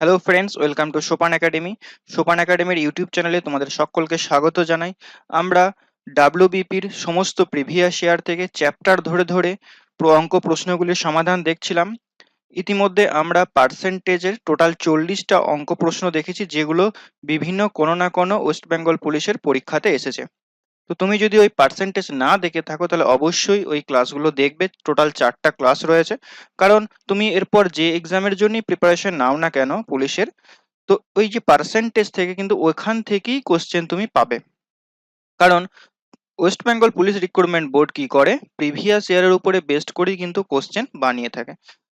Hello friends, welcome to সোপান academy. সোপান একাডেমির ইউটিউব চ্যানেলে তোমাদের সকলকে স্বাগত জানাই। আমরা ডাব্লিউবিপির সমস্ত প্রিভিয়াস ইয়ার থেকে চ্যাপ্টার ধরে ধরে অঙ্ক প্রশ্নগুলির সমাধান দেখছিলাম। ইতিমধ্যে আমরা পার্সেন্টেজের টোটাল 40টা অঙ্ক প্রশ্ন দেখেছি, যেগুলো বিভিন্ন কোনো না কোনো ওয়েস্ট বেঙ্গল পুলিশের পরীক্ষাতে এসেছে। তো তুমি যদি ওই পার্সেন্টেজ না দেখে থাকো, তাহলে অবশ্যই ওই ক্লাসগুলো দেখবে। টোটাল 4টা ক্লাস রয়েছে, কারণ তুমি এরপর যে এক্সামের জন্য প্রিপারেশন নাও না কেন পুলিশের, তো ওই যে পার্সেন্টেজ থেকে কিন্তু ওখান থেকেই কোশ্চেন তুমি পাবে। কারণ West Bengal police recruitment board কি করে, প্রিভিয়াস ইয়ারের উপরে বেস্ড করেই কিন্তু কোশ্চেন বানিয়ে থাকে।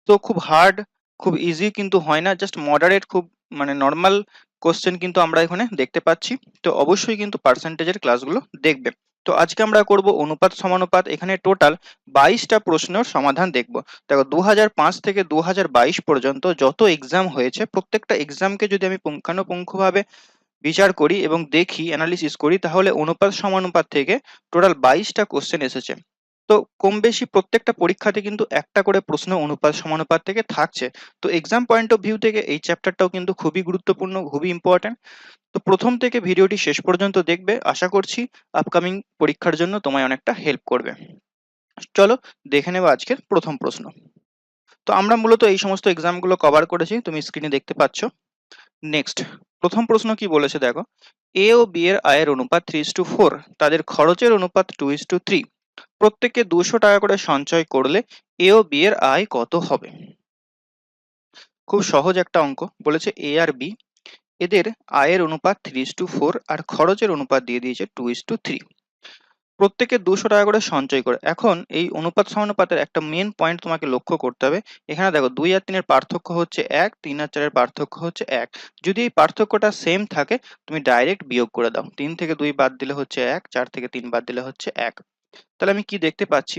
তো খুব হার্ড, খুব ইজি কিন্তু হয় না, জাস্ট মডারেট, খুব মানে নর্মাল কোশ্চেন কিন্তু আমরা এখানে দেখতে পাচ্ছি। তো অবশ্যই কিন্তু পার্সেন্টেজের ক্লাসগুলো দেখবে। তো আজকে আমরা করব অনুপাত সমানুপাত। এখানে টোটাল 22টা প্রশ্নের সমাধান দেখব। দেখো, 2005 থেকে 2022 পর্যন্ত যত এক্সাম হয়েছে, প্রত্যেকটা এক্সামকে যদি আমি পুঙ্খানুপুঙ্খভাবে বিচার করি এবং দেখি, অ্যানালিসিস করি, তাহলে অনুপাত সমানুপাত থেকে টোটাল 22টা কোশ্চেন এসেছে। তো কম বেশি প্রত্যেকটা পরীক্ষাতে কিন্তু একটা করে প্রশ্ন অনুপাত সমানুপাত থেকে থাকছে। তো এক্সাম পয়েন্ট অফ ভিউ থেকে এই চ্যাপ্টারটাও কিন্তু খুবই গুরুত্বপূর্ণ, খুবই ইম্পর্টেন্ট। তো প্রথম থেকে ভিডিওটি শেষ পর্যন্ত দেখবে, আশা করছি আপকামিং পরীক্ষার জন্য তোমায় অনেকটা হেল্প করবে। চলো দেখে নেবো আজকের প্রথম প্রশ্ন। তো আমরা মূলত এই সমস্ত এক্সামগুলো কভার করেছি, তুমি স্ক্রিনে দেখতে পাচ্ছ। নেক্সট, প্রথম প্রশ্ন কি বলেছে দেখো, এ ও বি এর আয়ের অনুপাত 3:4, তাদের খরচের অনুপাত 2:3, প্রত্যেককে 200 টাকা করে সঞ্চয় করলে এ ও বি এর আয় কত হবে? খুব সহজ একটা অঙ্ক। বলেছে এ আর বি, এদের আয়ের অনুপাত 3:4 আর খরচের অনুপাত দিয়ে দিয়েছে 2:3, প্রত্যেকে 200 টাকা করে সঞ্চয় করে। এখন এই অনুপাত সমানুপাতের একটা মেন পয়েন্ট তোমাকে লক্ষ্য করতে হবে। এখানে দেখো, 2 আর 3 এর পার্থক্য হচ্ছে 1, 3 আর 4 এর পার্থক্য হচ্ছে 1। যদি এই পার্থক্যটা সেম থাকে, তুমি ডাইরেক্ট বিয়োগ করে দাও। 3 থেকে 2 বাদ দিলে হচ্ছে 1, 4 থেকে 3 বাদ দিলে হচ্ছে 1। তাহলে আমি কি দেখতে পাচ্ছি,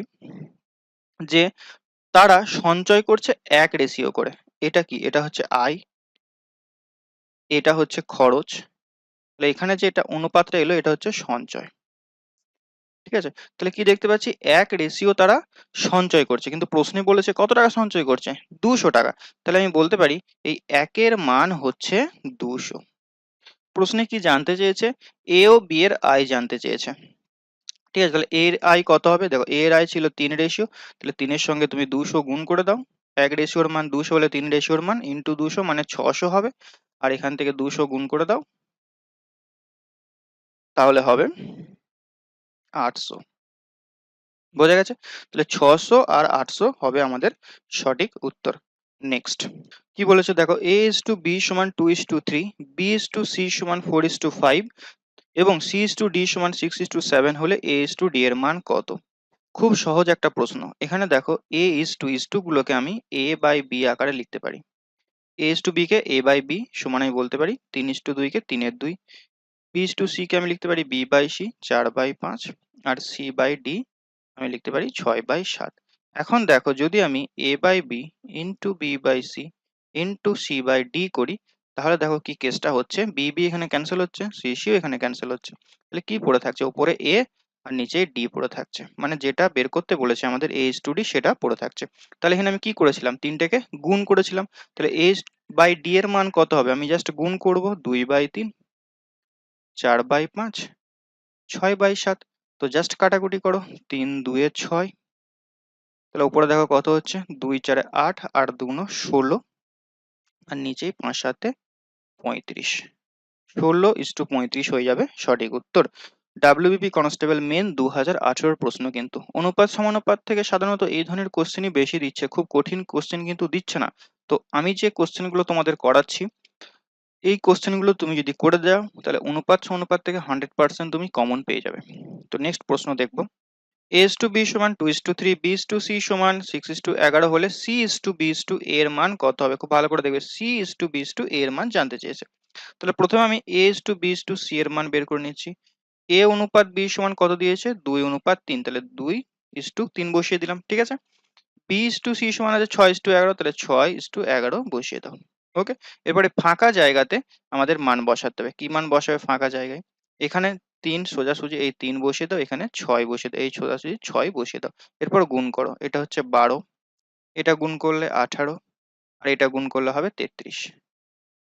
যে তারা সঞ্চয় করছে 1 রেশিও করে। এটা কি? এটা হচ্ছে আয়, এটা হচ্ছে খরচ। তাহলে এখানে যে এটা অনুপাতটা এলো, এটা হচ্ছে সঞ্চয়। ঠিক আছে? তাহলে কি দেখতে পাচ্ছি, 1 রেশিও তারা সঞ্চয় করছে, কিন্তু প্রশ্নে বলেছে কত টাকা সঞ্চয় করছে, 200 টাকা। তাহলে আমি বলতে পারি এই 1-এর মান হচ্ছে 200। প্রশ্নে কি জানতে চেয়েছে? এ ও বি এর আয় জানতে চেয়েছে। ঠিক আছে, তাহলে এর আয় কত হবে? দেখো, এর আয় ছিল 3 রেশিও, তাহলে 3-এর সঙ্গে তুমি 200 গুণ করে দাও। 1 রেশিওর মান 200 হলে 3 রেশিওর মান ইন্টু 200 মানে 600 হবে। আর এখান থেকে 200 গুণ করে দাও, তাহলে হবে 800। বোঝা গেছে? তাহলে 600 আর 800 হবে আমাদের সঠিক উত্তর। নেক্সট, কি বলেছে দেখো, a is to b সমান 2:3, b is to c সমান 4:5 এবং c is to d সমান 6:7 হলে a is to d এর মান কত? খুব সহজ একটা প্রশ্ন। এখানে দেখো, a is to গুলোকে আমি a বাই b আকারে লিখতে পারি। a is to b কে a বাই b সমান আমি বলতে পারি 3:2 কে 3-এর 2। b is to c কে আমি লিখতে পারি b বাই c 4/5, আর c বাই d আমি লিখতে পারি 6/7। এখন দেখো, যদি আমি a by b into b by c into c by d করি, তাহলে দেখো কি কেসটা হচ্ছে, b b এখানে ক্যান্সেল হচ্ছে, c c ও এখানে ক্যান্সেল হচ্ছে। তাহলে কি পড়ে থাকছে? উপরে a আর নিচে d পড়ে থাকছে, মানে যেটা বের করতে বলেছে আমাদের a is to d সেটা পড়ে থাকছে। তাহলে এখানে আমি কি করেছিলাম, তিনটেকে গুণ করেছিলাম। তাহলে a বাই d এর মান কত হবে? আমি জাস্ট গুণ করব, 2/3, 4/5, 6/7। তো জাস্ট কাটাকুটি করো, 3 2 6। তাহলে উপরে দেখো কত হচ্ছে, 2 4 8 আর 2 16, আর নিচেই 5 7 35। 16:35 হয়ে যাবে সঠিক উত্তর। ডাব্লিউবিপি কনস্টেবল মেন 2018 প্রশ্ন কিন্তু। অনুপাত সমানুপাত থেকে সাধারণত এই ধরনের কোশ্চেনই বেশি দিচ্ছে, খুব কঠিন কোশ্চেন কিন্তু দিচ্ছে না। তো আমি যে কোশ্চেনগুলো তোমাদের করাচ্ছি, এই কোশ্চেনগুলো তুমি যদি করে দাও, তাহলে অনুপাত সমানুপাত থেকে 100% তুমি কমন পেয়ে যাবে। তো নেক্সট প্রশ্ন দেখবো, a is to b সমান 2:3, b is to c সমান 6:11 হলে c is to b is to a এর মান কত হবে? খুব ভালো করে দেখবে, c is to b is to a এর মান জানতে চেয়েছে। তাহলে প্রথমে আমি a is to b is to c এর মান বের করে নিচ্ছি। a অনুপাত b সমান কত দিয়েছে? 2:3, তাহলে 2:3 বসিয়ে দিলাম। ঠিক আছে? b is to c সমান আছে 6:11, তাহলে 6:11 বসিয়ে দাও। ওকে, এরপরে ফাঁকা জায়গাতে আমাদের মান বসাতে হবে। কি মান বসাবে ফাঁকা জায়গায়? এখানে 3 সোজাসুজি এই 3 বসিয়ে দাও, এখানে 6 বসিয়ে দাও, এই সোজাসুজি 6 বসিয়ে দাও। এরপর গুণ করো, এটা হচ্ছে 12, এটা গুণ করলে 18, আর এটা গুণ করলে হবে 33।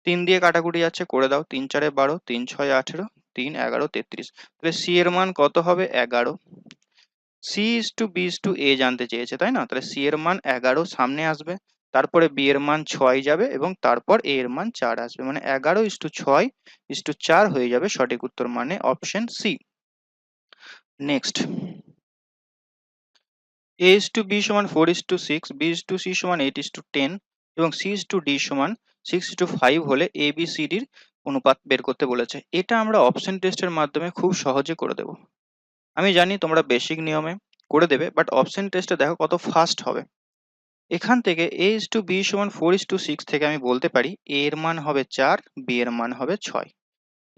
3 দিয়ে কাটাকুটি যাচ্ছে, করে দাও। 3 4 12, 3 6 18, 3 11 33। তাহলে সি এর মান কত হবে? 11। C is to B is to A জানতে চেয়েছে, তাই না? তাহলে সি এর মান 11 সামনে আসবে, তারপরে বি এর মান 6 যাবে এবং তারপর এ এর মান 4 আসবে, মানে 11 ইজ টু 6 ইজ টু 4 হয়ে যাবে সঠিক উত্তর, মানে option C. Next, a is to b সমান 4 is to 6, b is to c সমান 8 is to 10 এবং c is to d সমান 6 is to 5 হলে a b c d র অনুপাত বের করতে বলেছে। এটা আমরা অপশন টেস্টের মাধ্যমে খুব সহজে করে দেব। আমি জানি তোমরা বেসিক নিয়মে করে দেবে, বাট অপশন টেস্টে দেখো কত ফাস্ট হবে। এখান থেকে a is to b সমান 4 is to 6 থেকে আমি বলতে পারি a এর মান হবে 4, b এর মান হবে 6।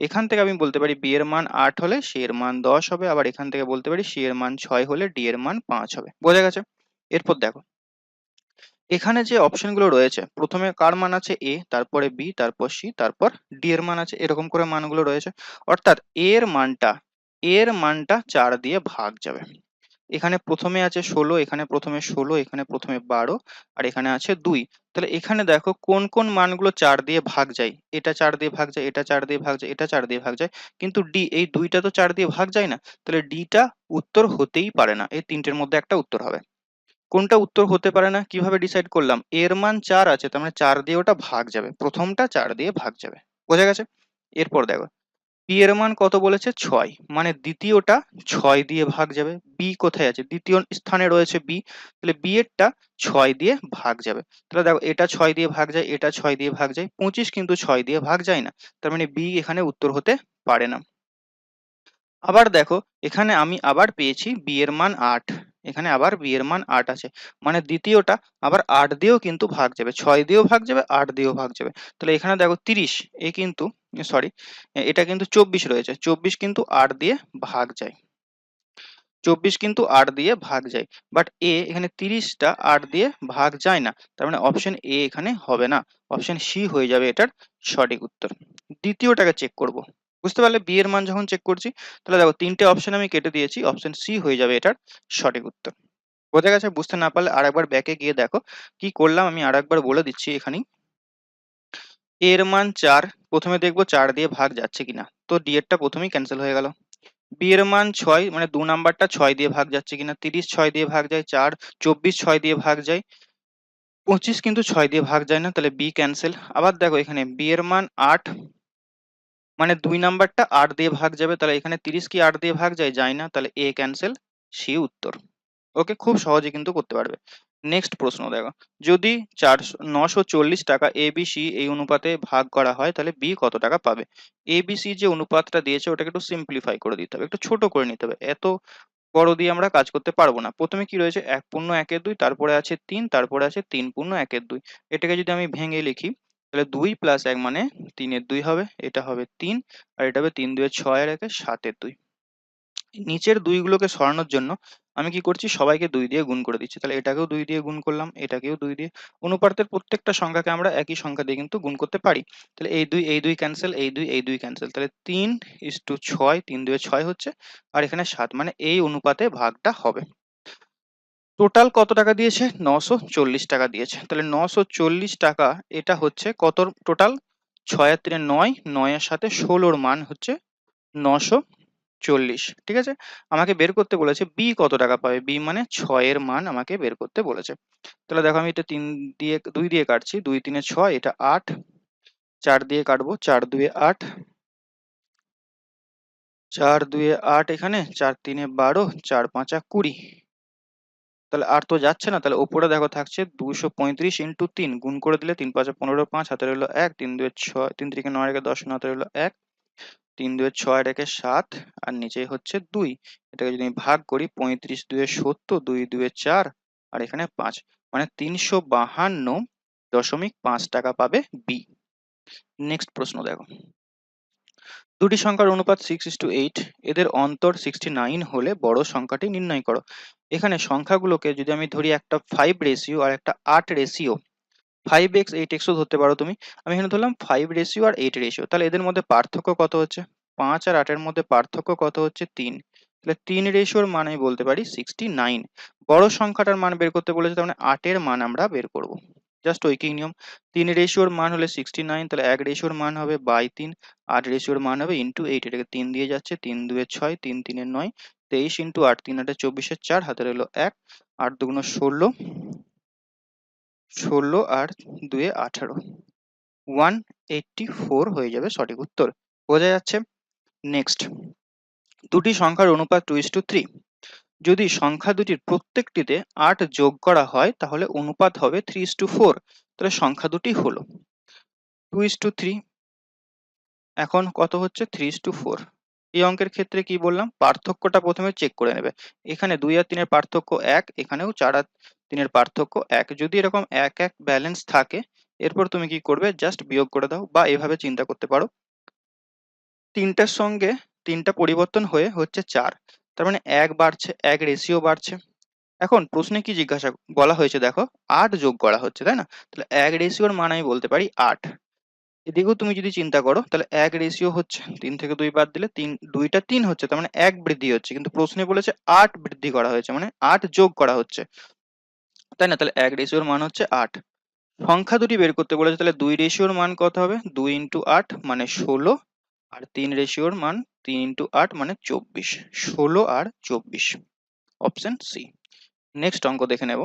এখান থেকে আমি বলতে পারি b এর মান 8 হলে c এর মান 10 হবে, আবার এখান থেকে বলতে পারি c এর মান 6 হলে d এর মান 5 হবে। বোঝা গেছে? এরপর দেখো, এখানে যে অপশনগুলো রয়েছে, প্রথমে কার মান আছে? a, তারপরে b, তারপর c, তারপর d এর মান আছে, এরকম করে মানগুলো রয়েছে। অর্থাৎ a এর মানটা 4 দিয়ে ভাগ যাবে। এখানে প্রথমে আছে 16, এখানে প্রথমে 16, এখানে প্রথমে 12, আর এখানে আছে 2। তাহলে এখানে দেখো কোন কোন মানগুলো 4 দিয়ে ভাগ যায়। এটা 4 দিয়ে ভাগ যায়, এটা 4 দিয়ে ভাগ যায়, এটা 4 দিয়ে ভাগ যায়, কিন্তু ডি এই দুইটা তো 4 দিয়ে ভাগ যায় না। তাহলে ডিটা উত্তর হতেই পারে না, এই তিনটের মধ্যে একটা উত্তর হবে। কোনটা উত্তর হতে পারে না কিভাবে ডিসাইড করলাম? এর মান 4 আছে, তার মানে 4 দিয়ে ওটা ভাগ যাবে, প্রথমটা 4 দিয়ে ভাগ যাবে। বোঝা গেছে? এরপর দেখো, পি এর মান কত বলেছে? 6, মানে দ্বিতীয়টা 6 দিয়ে ভাগ যাবে। বি কোথায় আছে? দ্বিতীয় স্থানে রয়েছে বি, তাহলে বি এরটা 6 দিয়ে ভাগ যাবে। তাহলে দেখো, এটা 6 দিয়ে ভাগ যায়, এটা 6 দিয়ে ভাগ যায়, 25 কিন্তু 6 দিয়ে ভাগ যায় না, তার মানে বি এখানে উত্তর হতে পারে না। আবার দেখো, এখানে আমি আবার পেয়েছি বি এর মান 8, এখানে আবার বি এর মান 8 আছে, মানে দ্বিতীয়টা আবার 8 দিয়েও কিন্তু ভাগ যাবে, 6 দিয়েও ভাগ যাবে, 8 দিয়েও ভাগ যাবে। তাহলে এখানে দেখো 30, এ কিন্তু সরি, এটা কিন্তু 24 রয়েছে, 24 কিন্তু 8 দিয়ে ভাগ যায়, 24 কিন্তু 8 দিয়ে ভাগ যায়, বাট এ এখানে 30টা 8 দিয়ে ভাগ যায় না, তার মানে অপশন এ এখানে হবে না, অপশন সি হয়ে যাবে এটার সঠিক উত্তর। দ্বিতীয়টাকে চেক করব। বুঝতে পারলে বি এর মান যখন চেক করছি, তাহলে দেখো তিনটে অপশন আমি কেটে দিয়েছি, অপশন সি হয়ে যাবে এটার সঠিক উত্তর। বোঝা গেছে? বুঝতে না পারলে আরেকবার ব্যাকে গিয়ে দেখো কি করলাম, আমি আরেকবার বলে দিচ্ছি। এখানেই এর মান 4, প্রথমে দেখবো 4 দিয়ে ভাগ যাচ্ছে কিনা, তো ডি এরটা প্রথমেই ক্যান্সেল হয়ে গেল। বি এর মান 6, মানে 2 নাম্বারটা 6 দিয়ে ভাগ যাচ্ছে কিনা, 30 6 দিয়ে ভাগ যায়, 4 24 6 দিয়ে ভাগ যায়, 25 কিন্তু 6 দিয়ে ভাগ যায় না, তাহলে বি ক্যান্সেল। আবার দেখো এখানে বি এর মান 8, মানে 2 নাম্বারটা 8 দিয়ে ভাগ যাবে, তাহলে এখানে 30 কি 8 দিয়ে ভাগ যায় না, তাহলে এ ক্যান্সেল, সি উত্তর। ওকে, খুব সহজে কিন্তু করতে পারবে। নেক্সট প্রশ্ন দেখো, যদি 940 টাকা এ বি সি এই অনুপাতে ভাগ করা হয়, তাহলে বি কত টাকা পাবে? এ বি সি যে অনুপাতটা দিয়েছে ওটাকে একটু সিম্পলিফাই করে দিতে হবে, একটু ছোট করে নিতে হবে, এত বড় দিয়ে আমরা কাজ করতে পারবো না। প্রথমে কি রয়েছে? 1 পূর্ণ 1 এর 2, তারপরে আছে 3, তারপরে আছে 3 পূর্ণ 1 এর 2। এটাকে যদি আমি ভেঙে লিখি, তাহলে 2 প্লাস 1 মানে 3 এর 2 হবে, এটা হবে 3, আর এটা হবে 3 2 এর 6 আর 1 এর 7 এর 2। নিচের 2 গুলোকে সরানোর জন্য আমি কি করছি? সবাইকে 2 দিয়ে গুণ করে দিচ্ছি, তাহলে এটাকেও 2 দিয়ে গুণ করলাম, এটাকেও 2 দিয়ে। অনুপাতের প্রত্যেকটা সংখ্যাকে আমরা একই সংখ্যা দিয়ে কিন্তু গুণ করতে পারি। তাহলে এই 2 ক্যান্সেল, এই 2 ক্যান্সেল, তাহলে 3:6, 3 2 এ 6 হচ্ছে, আর এখানে 7, মানে এই অনুপাতে ভাগটা হবে। টোটাল কত টাকা দিয়েছে? 940 টাকা দিয়েছে। তাহলে 940 টাকা, এটা হচ্ছে কত টোটাল? 6 আর 3 9, 9 এর সাথে 16 মান হচ্ছে 940। ঠিক আছে? আমাকে বের করতে বলেছে বি কত টাকা পাবে, বি মানে 6 এর মান আমাকে বের করতে বলেছে। তাহলে দেখো, আমি এটা 2 দিয়ে কাটছি, 2 3 এ 6, এটা 8, 4 দিয়ে কাটবো, 4 2 এ 8, 4 2 এ 8, এখানে 4 3 এ 12, 4 5 20। তাহলে আর তো যাচ্ছে না, তাহলে উপরে দেখো থাকছে 235 ইন্টু 3, গুণ করে দিলে 3 5 15, 5 হাতে রইলো 1, 3 2 6, 3 3 9 রেখে 10, হাতে রইলো 1, 3 2 6 রেখে 7, আর নিচে হচ্ছে 2। এটাকে যদি আমি ভাগ করি, 35 2 70, 2 2 4, আর এখানে 5, মানে 352.5 টাকা পাবে বি। নেক্সট প্রশ্ন দেখো, দুটি সংখ্যার অনুপাত 6:8, এদের অন্তর 69 হলে বড় সংখ্যাটি নির্ণয় করো। এখানে সংখ্যাগুলোকে যদি আমি ধরি একটা 5 রেশিও আর একটা 8 রেশিও, 5x 8x ও ধরতে পারো তুমি, আমি এখানে ধরলাম 5 রেশিও আর 8 রেশিও, তাহলে এদের মধ্যে পার্থক্য কত হচ্ছে? 5 আর 8 এর মধ্যে পার্থক্য কত হচ্ছে? 3, তাহলে 3 রেশিওর মান আমি বলতে পারি 69। বড় সংখ্যাটার মান বের করতে বলেছে, তার মানে 8 এর মান আমরা বের করব। জাস্ট ঐকিক নিয়ম। 3 রেশিওর মান হলে 69, তাহলে 1 রেশিওর মান হবে বাই 3, 8 রেশিওর মান হবে ইন্টু 8, এটাকে 3 দিয়ে যাচ্ছে, 3 2 6, 3 3 9, 23 ইন্টু 8, 3 8 24, 4 হাতে রইলো 1, 8 2 16, 16 আর 2 18, 184 হয়ে যাবে সঠিক উত্তর। বোঝা যাচ্ছে? নেক্সট, দুটি সংখ্যার অনুপাত 2:3। যদি সংখ্যা দুটির প্রত্যেকটিতে 8 যোগ করা হয় তাহলে অনুপাত হবে 3:4। তাহলে সংখ্যা দুটি হলো 2:3, এখন কত হচ্ছে 3:4। এই অঙ্কের ক্ষেত্রে কি বললাম, পার্থক্যটা প্রথমে চেক করে নেবে। এখানে 2 আর 3 এর পার্থক্য 1, এখানেও 4 আর 3 এর পার্থক্য 1। যদি এরকম 1 1 ব্যালেন্স থাকে, এরপর তুমি কি করবে, জাস্ট বিয়োগ করে দাও, বা এভাবে চিন্তা করতে পারো, তিনটার সঙ্গে তিনটা পরিবর্তন হয়ে হচ্ছে 4, তার মানে 1 বাড়ছে, 1 রেশিও বাড়ছে। এখন প্রশ্নে কি জিজ্ঞাসা বলা হয়েছে দেখো, 8 যোগ করা হচ্ছে, তাই না? তাহলে 1 রেশিওর মান আমি বলতে পারি 8। এদিকেও তুমি যদি চিন্তা করো, তাহলে 1 রেশিও হচ্ছে, 3 থেকে 2 বাদ দিলে 3, 2টা 3 হচ্ছে, তার মানে 1 বৃদ্ধি হচ্ছে, কিন্তু প্রশ্নে বলেছে 8 বৃদ্ধি করা হয়েছে, মানে 8 যোগ করা হচ্ছে, তাই না? তাহলে 1 রেশিওর মান হচ্ছে 8। সংখ্যা দুটি বের করতে বলেছে, তাহলে 2 রেশিওর মান কত হবে, 2 ইন্টু 8 মানে 16, আর 3 রেশিওর মান 3 ইন্টু 8 মানে 24, 16 আর 24, অপশন সি। নেক্সট অঙ্ক দেখে নেব।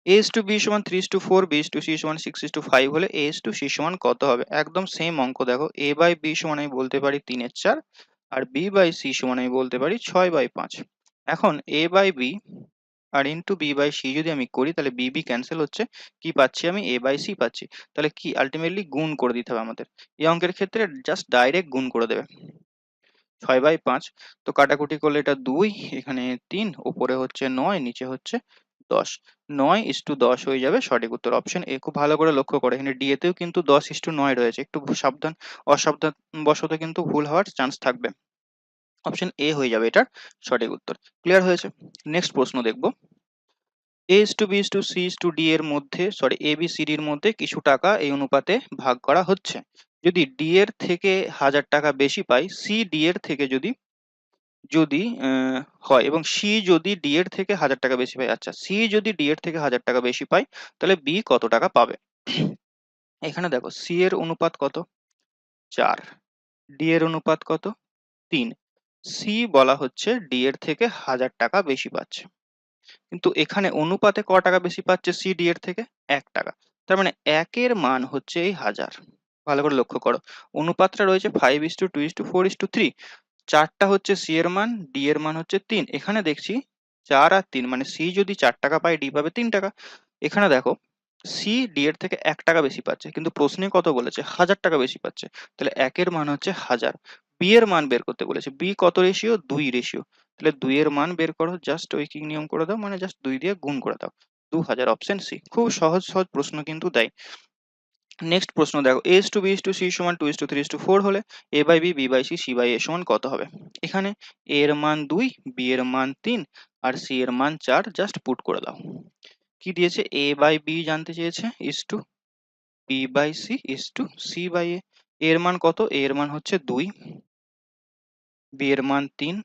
a is to b সমান 3:4, b is to c সমান 6:5 হলে a is to c সমান কত হবে? একদম সেম অঙ্ক। দেখো, a বাই b সমান আমি বলতে পারি 3/4, আর b বাই c সমান আমি বলতে পারি 6/5। এখন a বাই b আর ইন্টু b বাই c যদি আমি করি, তাহলে b b ক্যান্সেল হচ্ছে, কি পাচ্ছি আমি, a বাই c পাচ্ছি। তাহলে কি আলটিমেটলি গুণ করে দিতে হবে আমাদের। এই অঙ্কের ক্ষেত্রে জাস্ট ডাইরেক্ট গুণ করে দেবে, 6/5। তো কাটাকুটি করলে এটা 2, এখানে 3, উপরে হচ্ছে 9, নিচে হচ্ছে 10, 9:10 হয়ে যাবে সঠিক উত্তর, অপশন এ। খুব ভালো করে লক্ষ্য করে, এখানে ডি এতেও কিন্তু 10:9 রয়েছে, একটু সাবধান, অসাবধান বশত কিন্তু ভুল হওয়ার চান্স থাকবে। অপশন এ হয়ে যাবে এটার সঠিক উত্তর। ক্লিয়ার হয়েছে? নেক্সট প্রশ্ন দেখব। a is to b is to c is to d এর মধ্যে, sorry, a b c d এর মধ্যে কিছু টাকা এই অনুপাতে ভাগ করা হচ্ছে। যদি d এর থেকে 1000 টাকা বেশি পাই, c d এর থেকে যদি যদি হয়, এবং সি যদি ডি এর থেকে 1000 টাকা বেশি পায়, আচ্ছা, সি যদি ডি এর থেকে 1000 টাকা বেশি পায়, তাহলে বি কত টাকা পাবে? এখানে দেখো, সি এর অনুপাত কত, 4, ডি এর অনুপাত কত, 3। সি বলা হচ্ছে ডি এর থেকে 1000 টাকা বেশি পাচ্ছে, কিন্তু এখানে অনুপাতে ক টাকা বেশি পাচ্ছে সি ডি এর থেকে? 1 টাকা। তার মানে 1 এর মান হচ্ছে এই 1000। ভালো করে লক্ষ্য করো, অনুপাতটা রয়েছে 5:2:4:3, 4টা হচ্ছে সি এর মান, ডি এর মান হচ্ছে 3। এখানে দেখছি 4 আর 3, মানে সি যদি 4 টাকা পায়, ডি পাবে 3 টাকা। এখানে দেখো, সি ডি এর থেকে 1 টাকা বেশি পাচ্ছে, কিন্তু প্রশ্নে কত বলেছে, 1000 টাকা বেশি পাচ্ছে, তাহলে 1 এর মান হচ্ছে 1000। বি এর মান বের করতে বলেছে, বি কত রেশিও, 2 রেশিও, তাহলে 2 এর মান বের করো, জাস্ট ঐকিক নিয়ম করে দাও, মানে জাস্ট 2 দিয়ে গুণ করে দাও, 2000, অপশন সি। খুব সহজ সহজ প্রশ্ন কিন্তু দেয়। নেক্সট প্রশ্ন দেখো, a is to b is to c সমান 2:3:4 হলে a by b, b by c, c by a সমান কত হবে? এখানে a এর মান 2, b এর মান 3, আর c এর মান 4, জাস্ট পুট করে দাও। কি দিয়েছে, a বাই b জানতে চেয়েছে, is to b by c is to c by a। এর মান কত, a এর মান হচ্ছে 2, b এর মান 3,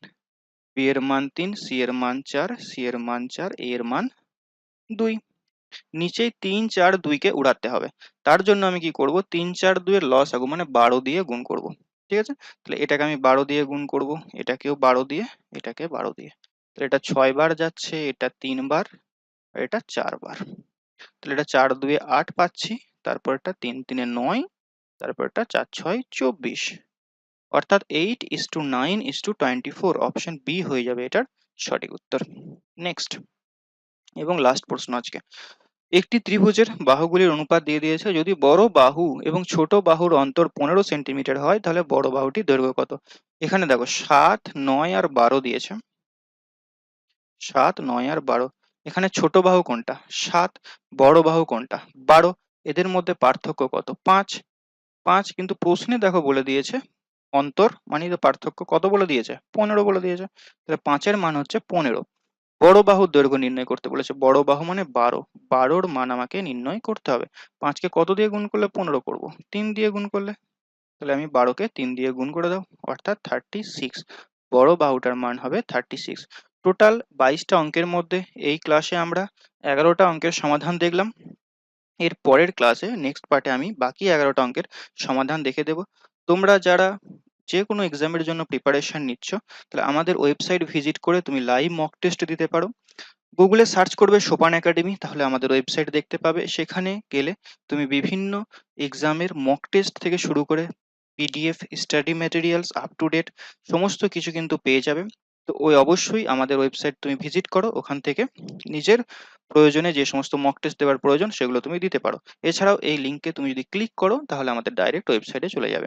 b এর মান 3, c এর মান 4, c এর মান 4, a এর মান 2। নিচেই 3 4 2 কে উড়াতে হবে, তার জন্য আমি কি করব, 3 4 2 এর লসাগু মানে 12 দিয়ে গুণ করব। ঠিক আছে, তাহলে এটাকে আমি 12 দিয়ে গুণ করব, এটাকেও 12 দিয়ে, এটাকে 12 দিয়ে, তাহলে এটা 6 বার যাচ্ছে, এটা 3 বার, আর এটা 4 বার। তাহলে এটা 4 2 8 পাচ্ছি, তারপর এটা 3 3 9, তারপর এটা 4 6 24, অর্থাৎ 8:9:24, অপশন বি হয়ে যাবে এটার সঠিক উত্তর। নেক্সট এবং লাস্ট প্রশ্ন আজকে। একটি ত্রিভুজের বাহুগুলির অনুপাত দিয়ে দিয়েছে, যদি বড় বাহু এবং ছোট বাহুর অন্তর 15 সেন্টিমিটার হয়, তাহলে বড় বাহুটির দৈর্ঘ্য কত? এখানে দেখো 7 9 আর 12 দিয়েছে, 7 9 আর 12। এখানে ছোট বাহু কোনটা, 7, বড় বাহু কোনটা, 12, এদের মধ্যে পার্থক্য কত, 5, 5, কিন্তু প্রশ্নে দেখো বলে দিয়েছে অন্তর মানে পার্থক্য কত বলে দিয়েছে, 15 বলে দিয়েছে, তাহলে 5 এর মান হচ্ছে 15। বড় বাহুর দৈর্ঘ্য নির্ণয় করতে বলেছে, বড় বাহু মানে 12, 12র মান আমাকে নির্ণয় করতে হবে। 5 কে কত দিয়ে গুণ করলে 15 করব, 3 দিয়ে গুণ করলে, তাহলে আমি 12 কে 3 দিয়ে গুণ করে দাও, অর্থাৎ 36। বড় বাহুটার মান হবে 36। টোটাল 22টা অঙ্কের মধ্যে এই ক্লাসে আমরা 11টা অঙ্কের সমাধান দেখলাম। এর পরের ক্লাসে নেক্সট পার্টে আমি বাকি 11টা অঙ্কের সমাধান দেখে দেব। তোমরা যারা যে কোনো এক্সামের জন্য প্রিপারেশন নিচ্ছ, তাহলে আমাদের ওয়েবসাইট ভিজিট করে তুমি লাইভ মক টেস্ট দিতে পারো। গুগলে সার্চ করবে সোপান একাডেমি, তাহলে আমাদের ওয়েবসাইট দেখতে পাবে। সেখানে গেলে তুমি বিভিন্ন এক্সামের মক টেস্ট থেকে শুরু করে PDF, study materials, up to date সমস্ত কিছু কিন্তু পেয়ে যাবে। তো ওই অবশ্যই আমাদের ওয়েবসাইট তুমি ভিজিট করো, ওখান থেকে নিজের প্রয়োজনে যে সমস্ত মক টেস্ট দেওয়ার প্রয়োজন সেগুলো তুমি দিতে পারো। এছাড়াও এই লিঙ্কে তুমি যদি ক্লিক করো তাহলে আমাদের ডাইরেক্ট ওয়েবসাইটে চলে যাবে।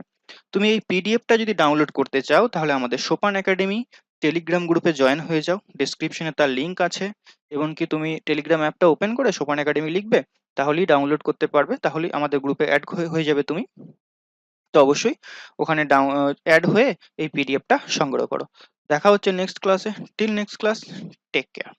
তুমি এই পিডিএফটা যদি ডাউনলোড করতে চাও তাহলে আমাদের সোপান একাডেমি টেলিগ্রাম গ্রুপে জয়েন হয়ে যাও, ডেসক্রিপশনে তার লিঙ্ক আছে। এমনকি তুমি টেলিগ্রাম অ্যাপটা ওপেন করে সোপান একাডেমি লিখবে, তাহলেই ডাউনলোড করতে পারবে, তাহলেই আমাদের গ্রুপে অ্যাড হয়ে যাবে তুমি। তো অবশ্যই ওখানে অ্যাড হয়ে এই পিডিএফটা সংগ্রহ করো। দেখা হচ্ছে নেক্সট ক্লাসে। Till next class, take care.